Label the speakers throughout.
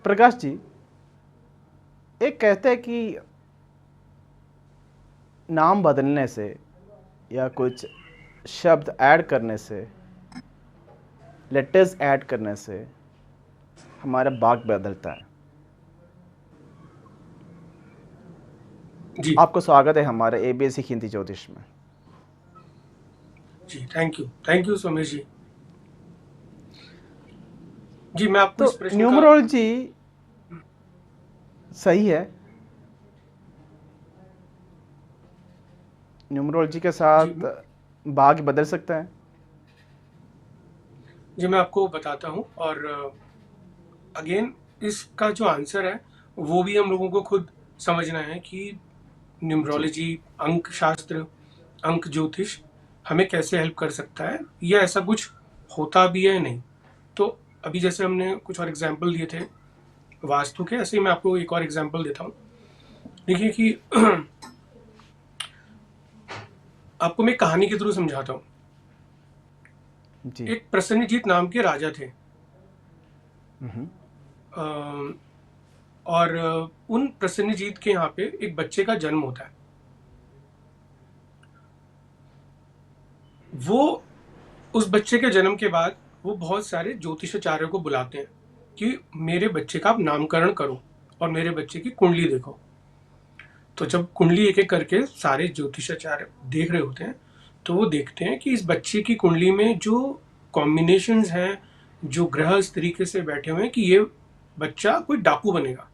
Speaker 1: प्रकाश जी, एक कहते हैं कि नाम बदलने से या कुछ शब्द ऐड करने से, लेटर्स ऐड करने से हमारा वाक्य बदलता है।
Speaker 2: जी
Speaker 1: आपको स्वागत है हमारे एबीसी हिंदी ज्योतिष में।
Speaker 2: जी, थैंक यू सोमेश जी। जी, मैं आपको
Speaker 1: तो
Speaker 2: इस प्रश्न का
Speaker 1: न्यूमरोलॉजी सही है, न्यूमरोलॉजी के
Speaker 2: जी
Speaker 1: साथ भाग्य बदल सकता है।
Speaker 2: जी मैं आपको बताता हूँ। और अगेन इसका जो आंसर है वो भी हम लोगों को खुद समझना है कि
Speaker 1: जी
Speaker 2: न्यूमरोलॉजी, अंक शास्त्र, अंक ज्योतिष हमें कैसे हेल्प कर सकता है, या ऐसा कुछ होता भी है या नहीं। तो अभी जैसे हमने कुछ और एग्जाम्पल दिए थे वास्तु के, ऐसे ही मैं आपको एक और एग्जाम्पल देता हूँ। देखिए कि आपको मैं कहानी के थ्रू समझाता हूँ।
Speaker 1: जी।
Speaker 2: एक प्रसन्नजीत नाम के राजा थे। अ, और उन प्रसन्नजीत के यहाँ पे एक बच्चे का जन्म होता है। वो उस बच्चे के जन्म के बाद वो बहुत सारे ज्योतिषाचार्यों को बुलाते हैं कि मेरे बच्चे का आप नामकरण करो और मेरे बच्चे की कुंडली देखो। तो जब कुंडली एक एक करके सारे ज्योतिषाचार्य देख रहे होते हैं, तो वो देखते हैं कि इस बच्चे की कुंडली में जो कॉम्बिनेशंस हैं, जो ग्रह इस तरीके से बैठे हुए हैं कि ये बच्चा कोई डाकू बनेगा।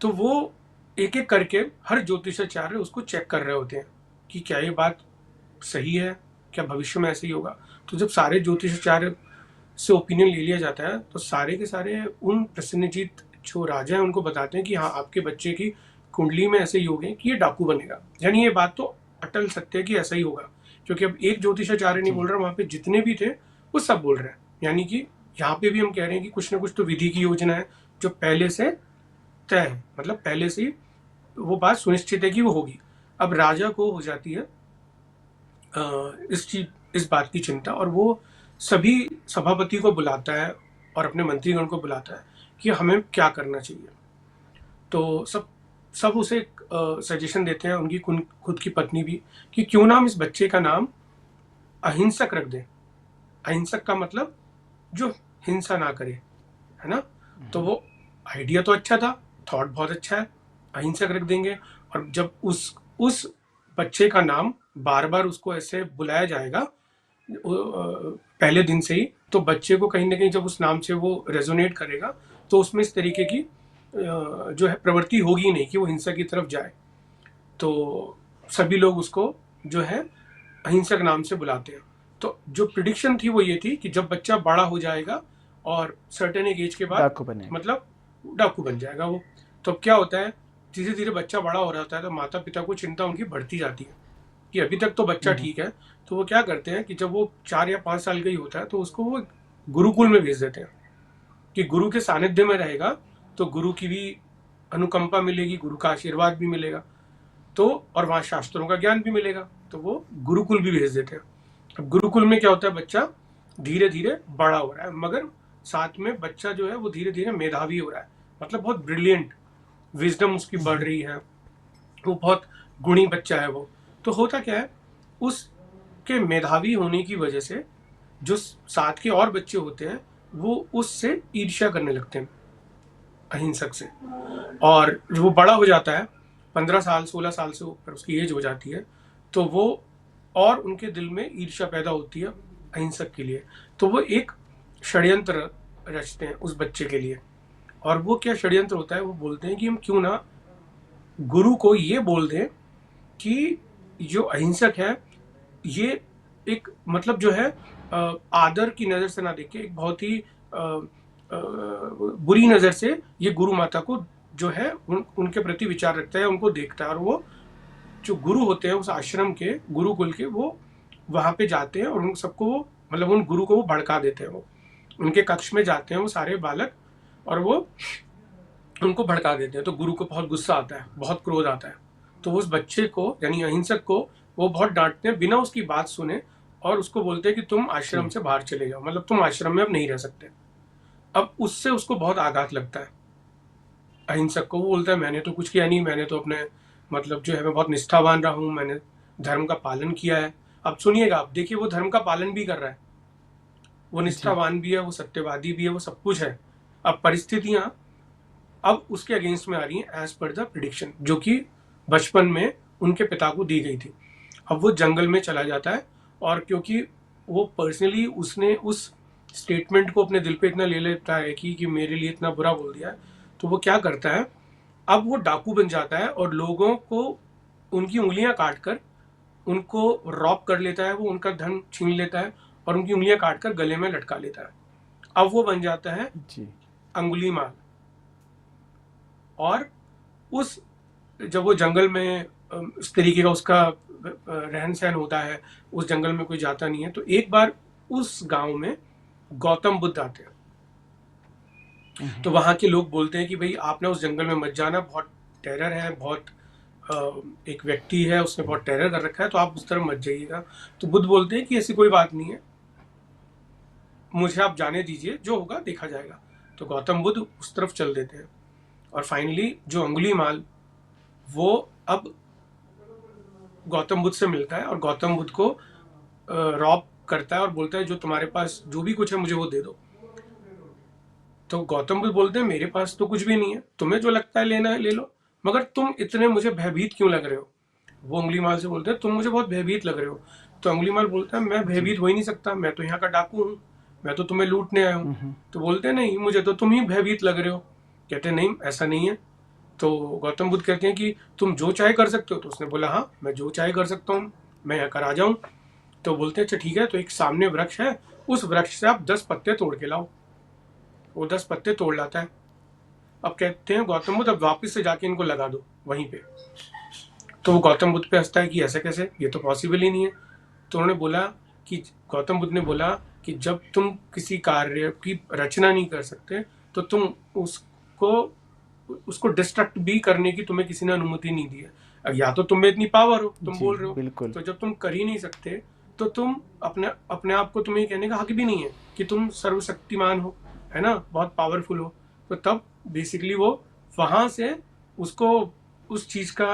Speaker 2: तो वो एक एक करके हर ज्योतिषाचार्य उसको चेक कर रहे होते हैं कि क्या ये बात सही है, क्या भविष्य में ऐसे ही होगा। तो जब सारे ज्योतिषाचार्य से ओपिनियन ले लिया जाता है, तो सारे के सारे उन प्रसन्नजीत जो राजा है उनको बताते हैं कि हाँ, आपके बच्चे की कुंडली में ऐसे योग है कि ये डाकू बनेगा। यानी ये बात तो अटल सत्य है कि ऐसा ही होगा, क्योंकि अब एक ज्योतिषाचार्य नहीं
Speaker 1: जी
Speaker 2: बोल रहा, वहां पे जितने भी थे वो सब बोल रहे हैं। यानी कि यहाँ पे भी हम कह रहे हैं कि कुछ ना कुछ तो विधि की योजना है जो पहले से तय है, मतलब पहले से ही वो बात सुनिश्चित है कि वो होगी। अब राजा को हो जाती है इस बात की चिंता, और वो सभी सभापति को बुलाता है और अपने मंत्रीगण को बुलाता है कि हमें क्या करना चाहिए। तो सब सब उसे सजेशन देते हैं, उनकी खुद की पत्नी भी, कि क्यों ना हम इस बच्चे का नाम अहिंसक रख दें। अहिंसक का मतलब जो हिंसा ना करे, है ना। तो वो आइडिया तो अच्छा था, थॉट बहुत अच्छा है, अहिंसक रख देंगे। और जब उस बच्चे का नाम बार बार उसको ऐसे बुलाया जाएगा पहले दिन से ही, तो बच्चे को कहीं ना कहीं जब उस नाम से वो रेजोनेट करेगा, तो उसमें इस तरीके की जो है प्रवृत्ति होगी नहीं कि वो हिंसा की तरफ जाए। तो सभी लोग उसको जो है अहिंसक नाम से बुलाते हैं। तो जो प्रिडिक्शन थी वो ये थी कि जब बच्चा बड़ा हो जाएगा और सर्टेन एक एज के बाद
Speaker 1: डाकू बनेगा।
Speaker 2: मतलब डाकू बन जाएगा वो। तो अब क्या होता है, धीरे धीरे बच्चा बड़ा हो रहा है, तो माता पिता को चिंता उनकी बढ़ती जाती है कि अभी तक तो बच्चा ठीक है। तो वो क्या करते हैं कि जब वो 4 या 5 साल का ही होता है, तो उसको वो गुरुकुल में भेज देते हैं कि गुरु के सानिध्य में रहेगा, तो गुरु की भी अनुकंपा मिलेगी, गुरु का आशीर्वाद भी मिलेगा, तो और वहाँ शास्त्रों का ज्ञान भी मिलेगा। तो वो गुरुकुल भी भेज देते हैं। अब गुरुकुल में क्या होता है, बच्चा धीरे धीरे बड़ा हो रहा है, मगर साथ में बच्चा जो है वो धीरे धीरे मेधावी हो रहा है, मतलब बहुत ब्रिलियंट, विजडम उसकी बढ़ रही है, वो बहुत गुणी बच्चा है वो। तो होता क्या है, उसके मेधावी होने की वजह से जो साथ के और बच्चे होते हैं वो उससे ईर्ष्या करने लगते हैं, अहिंसक से। और जब वो बड़ा हो जाता है, 15 साल 16 साल से ऊपर उसकी एज हो जाती है, तो वो और उनके दिल में ईर्ष्या पैदा होती है अहिंसक के लिए। तो वो एक षड्यंत्र रचते हैं उस बच्चे के लिए। और वो क्या षड्यंत्र होता है, वो बोलते हैं कि हम क्यों ना गुरु को ये बोल दें कि जो अहिंसक है ये एक मतलब जो है आदर की नज़र से ना देख के एक बहुत ही बुरी नज़र से ये गुरु माता को जो है उनके प्रति विचार रखता है, उनको देखता है। और वो जो गुरु होते हैं उस आश्रम के, गुरुकुल के, वो वहाँ पे जाते हैं और उन सबको वो मतलब उन गुरु को वो भड़का देते हैं। वो उनके कक्ष में जाते हैं वो सारे बालक, और वो उनको भड़का देते हैं। तो गुरु को बहुत गुस्सा आता है, बहुत क्रोध आता है। तो उस बच्चे को यानी अहिंसक को वो बहुत डांटते हैं बिना उसकी बात सुने, और उसको बोलते हैं कि तुम आश्रम
Speaker 1: जी
Speaker 2: से बाहर चले जाओ, मतलब तुम आश्रम में अब नहीं रह सकते। अब उससे उसको बहुत आघात लगता है अहिंसक को। वो बोलता है मैंने तो कुछ किया नहीं, मैंने तो अपने मतलब जो है मैं बहुत निष्ठावान रहा हूँ, मैंने धर्म का पालन किया है। अब सुनिएगा, आप देखिए वो धर्म का पालन भी कर रहा है, वो
Speaker 1: जी
Speaker 2: निष्ठावान भी है, वो सत्यवादी भी है, वो सब कुछ है। अब परिस्थितियां अब उसके अगेंस्ट में आ रही हैं एज पर द प्रिडिक्शन जो कि बचपन में उनके पिता को दी गई थी। अब वो जंगल में चला जाता है और क्योंकि वो पर्सनली उसने उस स्टेटमेंट को अपने दिल पे इतना ले लेता है कि मेरे लिए इतना बुरा बोल दिया है, तो वो क्या करता है, अब वो डाकू बन जाता है और लोगों को उनकी उंगलियां काट कर उनको रॉब कर लेता है, वो उनका धन छीन लेता है और उनकी उंगलियां काट कर गले में लटका लेता है। अब वो बन जाता है
Speaker 1: जी
Speaker 2: अंगुलीमाल। और उस जब वो जंगल में इस तरीके का उसका रहन सहन होता है, उस जंगल में कोई जाता नहीं है, तो एक बार उस गांव में गौतम बुद्ध आते हैं। तो वहां के लोग बोलते हैं कि भाई आप ना उस जंगल में मत जाना, बहुत टेरर है, बहुत एक व्यक्ति है उसने बहुत टेरर कर रखा है, तो आप उस तरफ मत जाइएगा। तो बुद्ध बोलते हैं कि ऐसी कोई बात नहीं है, मुझे आप जाने दीजिए, जो होगा देखा जाएगा। तो गौतम बुद्ध उस तरफ चल देते हैं और फाइनली जो अंगुलीमाल वो अब गौतम बुद्ध से मिलता है और गौतम बुद्ध को रॉब करता है और बोलता है जो तुम्हारे पास जो भी कुछ है मुझे वो दे दो। तो गौतम बुद्ध बोलते हैं मेरे पास तो कुछ भी नहीं है, तुम्हें जो लगता है लेना है ले लो, मगर तुम इतने मुझे भयभीत क्यों लग रहे हो। वो अंगुलीमाल से बोलते हैं तुम मुझे बहुत भयभीत लग रहे हो। तो अंगुलीमाल बोलता है मैं भयभीत हो ही नहीं सकता, मैं तो यहाँ का डाकू हूँ, मैं तो तुम्हें लूटने आया हूँ। तो बोलते हैं नहीं, मुझे तो तुम ही भयभीत लग रहे हो। कहते हैं नहीं ऐसा नहीं है। तो गौतम बुद्ध कहते हैं कि तुम जो चाहे कर सकते हो। तो उसने बोला हाँ मैं जो चाहे कर सकता हूँ, मैं यहाँ कर आ जाऊँ। तो बोलते हैं अच्छा ठीक है, तो एक सामने वृक्ष है, उस वृक्ष से आप 10 पत्ते तोड़ के लाओ। वो 10 पत्ते तोड़ लाता है। अब कहते हैं गौतम बुद्ध अब वापस से जाके इनको लगा दो वहीं पे। तो वो गौतम बुद्ध पे हंसता है कि ऐसे कैसे, ये तो पॉसिबल ही नहीं है। तो उन्होंने बोला कि गौतम बुद्ध ने बोला कि जब तुम किसी कार्य की रचना नहीं कर सकते तो तुम उसको डिस्ट्रक्ट भी करने की तुम्हें किसी ने अनुमति नहीं दी है। अब या तो तुम में इतनी पावर हो, तुम
Speaker 1: जी
Speaker 2: बोल रहे हो,
Speaker 1: बिल्कुल।
Speaker 2: तो जब तुम कर ही नहीं सकते तो तुम अपने अपने आप को तुम्हें कहने का हक भी नहीं है कि तुम सर्वशक्तिमान हो, है ना, बहुत पावरफुल हो। तो तब बेसिकली वो वहां से उसको उस चीज का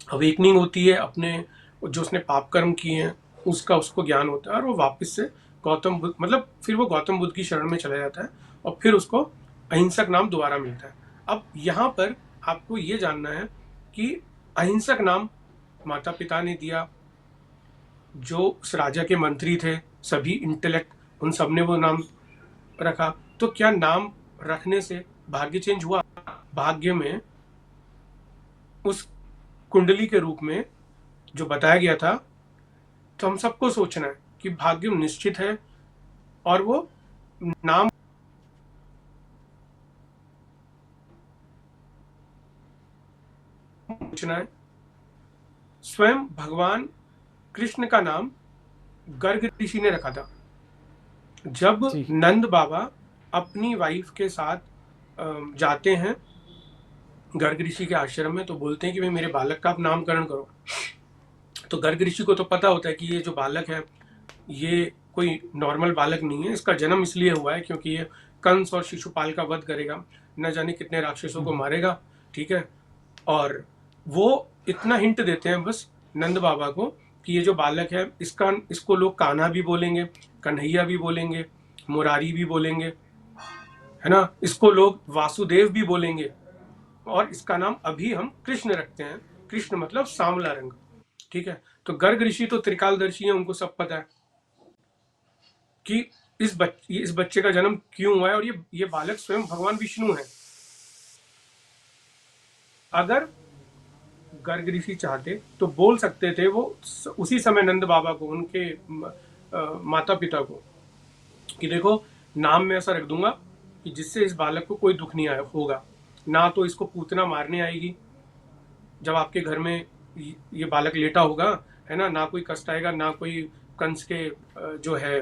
Speaker 2: अवेकनिंग होती है, अपने जो उसने पाप कर्म किए हैं उसका उसको ज्ञान होता है और वो वापस से गौतम बुद्ध मतलब फिर वो गौतम बुद्ध की शरण में चला जाता है और फिर उसको अहिंसक नाम दोबारा मिलता है। अब यहाँ पर आपको ये जानना है कि अहिंसक नाम माता पिता ने दिया, जो उस राजा के मंत्री थे, सभी इंटेलेक्ट उन सब ने वो नाम रखा। तो क्या नाम रखने से भाग्य चेंज हुआ? भाग्य में उस कुंडली के रूप में जो बताया गया था, तो हम सबको सोचना है कि भाग्य निश्चित है और वो नाम पूछना है। स्वयं भगवान कृष्ण का नाम गर्ग ऋषि ने रखा था। जब
Speaker 1: जी
Speaker 2: नंद बाबा अपनी वाइफ के साथ जाते हैं गर्ग ऋषि के आश्रम में, तो बोलते हैं कि भाई मेरे बालक का आप नामकरण करो। तो गर्ग ऋषि को तो पता होता है कि ये जो बालक है ये कोई नॉर्मल बालक नहीं है, इसका जन्म इसलिए हुआ है क्योंकि ये कंस और शिशुपाल का वध करेगा, न जाने कितने राक्षसों को मारेगा, ठीक है। और वो इतना हिंट देते हैं बस नंद बाबा को कि ये जो बालक है इसको लोग कान्हा भी बोलेंगे, कन्हैया भी बोलेंगे, मुरारी भी बोलेंगे, है ना, इसको लोग वासुदेव भी बोलेंगे और इसका नाम अभी हम कृष्ण रखते हैं। कृष्ण मतलब सांवला रंग, ठीक है। तो गर्ग ऋषि तो त्रिकालदर्शी है, उनको सब पता है कि इस बच्चे का जन्म क्यों हुआ है और ये बालक स्वयं भगवान विष्णु है। अगर गर्ग ऋषि चाहते तो बोल सकते थे वो उसी समय नंद बाबा को, उनके माता पिता को, कि देखो नाम में ऐसा रख दूंगा कि जिससे इस बालक को कोई दुख नहीं होगा, ना तो इसको पूतना मारने आएगी जब आपके घर में ये बालक लेटा होगा, है ना कोई कष्ट आएगा, ना कोई कंस के जो है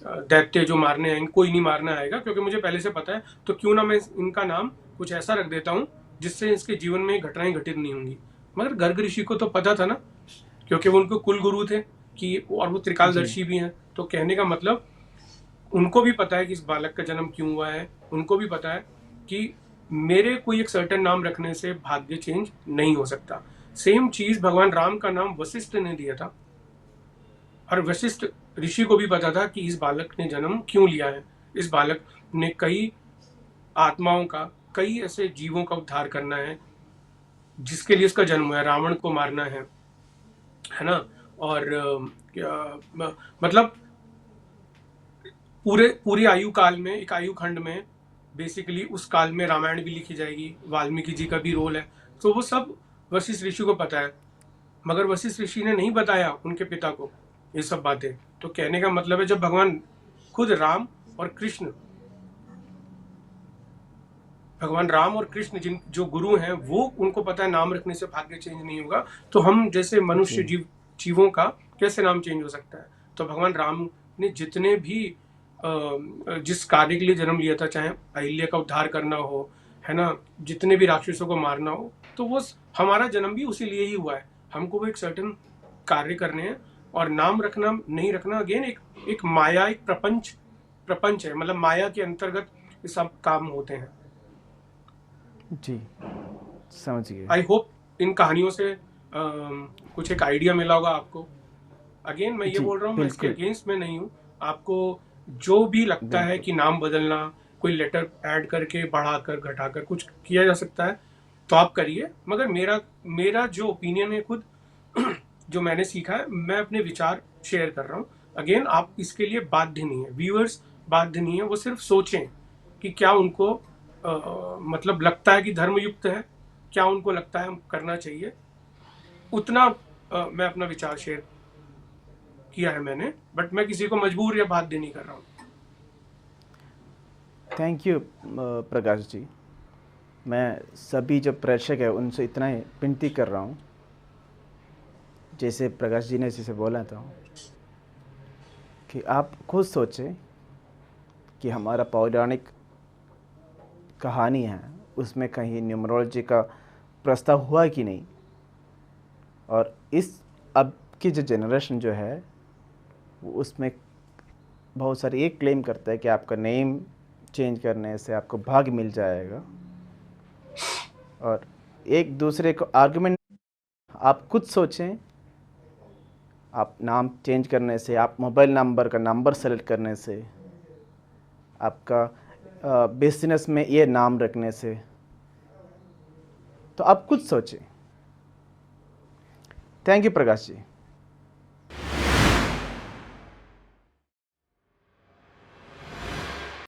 Speaker 2: दैत्य जो मारने आएंगे, कोई नहीं मारना आएगा क्योंकि मुझे पहले से पता है। तो क्यों ना मैं इनका नाम कुछ ऐसा रख देता हूँ जिससे इसके जीवन में घटनाएं घटित नहीं होंगी। मगर गर्ग ऋषि को तो पता था ना, क्योंकि वो उनको कुल गुरु थे कि और वो त्रिकालदर्शी भी हैं। तो कहने का मतलब उनको भी पता है कि इस बालक का जन्म क्यों हुआ है, उनको भी पता है कि मेरे कोई एक सर्टेन नाम रखने से भाग्य चेंज नहीं हो सकता। सेम चीज भगवान राम का नाम वशिष्ठ ने दिया था, और वशिष्ठ ऋषि को भी पता था कि इस बालक ने जन्म क्यों लिया है। इस बालक ने कई आत्माओं का, कई ऐसे जीवों का उद्धार करना है जिसके लिए इसका जन्म हुआ है, रावण को मारना है ना। और मतलब पूरे आयु काल में, एक आयु खंड में बेसिकली उस काल में रामायण भी लिखी जाएगी, वाल्मीकि जी का भी रोल है, तो वो सब वशिष्ठ ऋषि को पता है। मगर वशिष्ठ ऋषि ने नहीं बताया उनके पिता को ये सब बातें। तो कहने का मतलब है, जब भगवान खुद राम और कृष्ण, भगवान राम और कृष्ण जिन जो गुरु हैं, वो उनको पता है नाम रखने से भाग्य चेंज नहीं होगा, तो हम जैसे मनुष्य जीवों का कैसे नाम चेंज हो सकता है। तो भगवान राम ने जितने भी जिस कार्य के लिए जन्म लिया था, चाहे अहिल्या का उद्धार करना हो, है ना, जितने भी राक्षसों को मारना हो, तो वो हमारा जन्म भी उसी लिए ही हुआ है। हमको वो एक सर्टेन कार्य करने हैं, और नाम रखना नहीं रखना अगेन एक माया, एक प्रपंच है, मतलब माया के अंतर्गत ये सब काम होते हैं।
Speaker 1: जी, समझ गए।
Speaker 2: आई होप इन कहानियों से कुछ एक आइडिया मिला होगा आपको। अगेन मैं ये
Speaker 1: जी,
Speaker 2: बोल रहा हूँ, मैं इसके
Speaker 1: बिल्कुल।
Speaker 2: अगेंस्ट में नहीं हूँ। आपको जो भी लगता है
Speaker 1: बिल्कुल।
Speaker 2: कि नाम बदलना, कोई लेटर ऐड करके, बढ़ाकर, घटाकर कुछ किया जा सकता है, तो आप करिए। मगर मेरा जो ओपिनियन है खुद जो मैंने सीखा है, मैं अपने विचार शेयर कर रहा हूँ। अगेन आप इसके लिए बाध्य नहीं है, व्यूअर्स बाध्य नहीं है, वो सिर्फ सोचें कि क्या उनको मतलब लगता है कि धर्मयुक्त है, क्या उनको लगता है करना चाहिए, उतना मैं अपना विचार शेयर किया है मैंने। बट मैं किसी को मजबूर या बाध्य नहीं कर रहा हूँ।
Speaker 1: थैंक यू प्रकाश जी। मैं सभी जो प्रेक्षक है उनसे इतना ही विनती कर रहा हूँ, जैसे प्रकाश जी ने जैसे बोला था, कि आप खुद सोचें कि हमारा पौराणिक कहानी है उसमें कहीं न्यूमरोलॉजी का प्रस्ताव हुआ कि नहीं। और इस अब की जो जनरेशन जो है वो उसमें बहुत सारे ये क्लेम करता है कि आपका नेम चेंज करने से आपको भाग्य मिल जाएगा, और एक दूसरे को आर्गुमेंट। आप खुद सोचें, आप नाम चेंज करने से, आप मोबाइल नंबर का नंबर सेलेक्ट करने से, आपका बिजनेस में ये नाम रखने से, तो आप खुद सोचें। Thank you Prakash ji.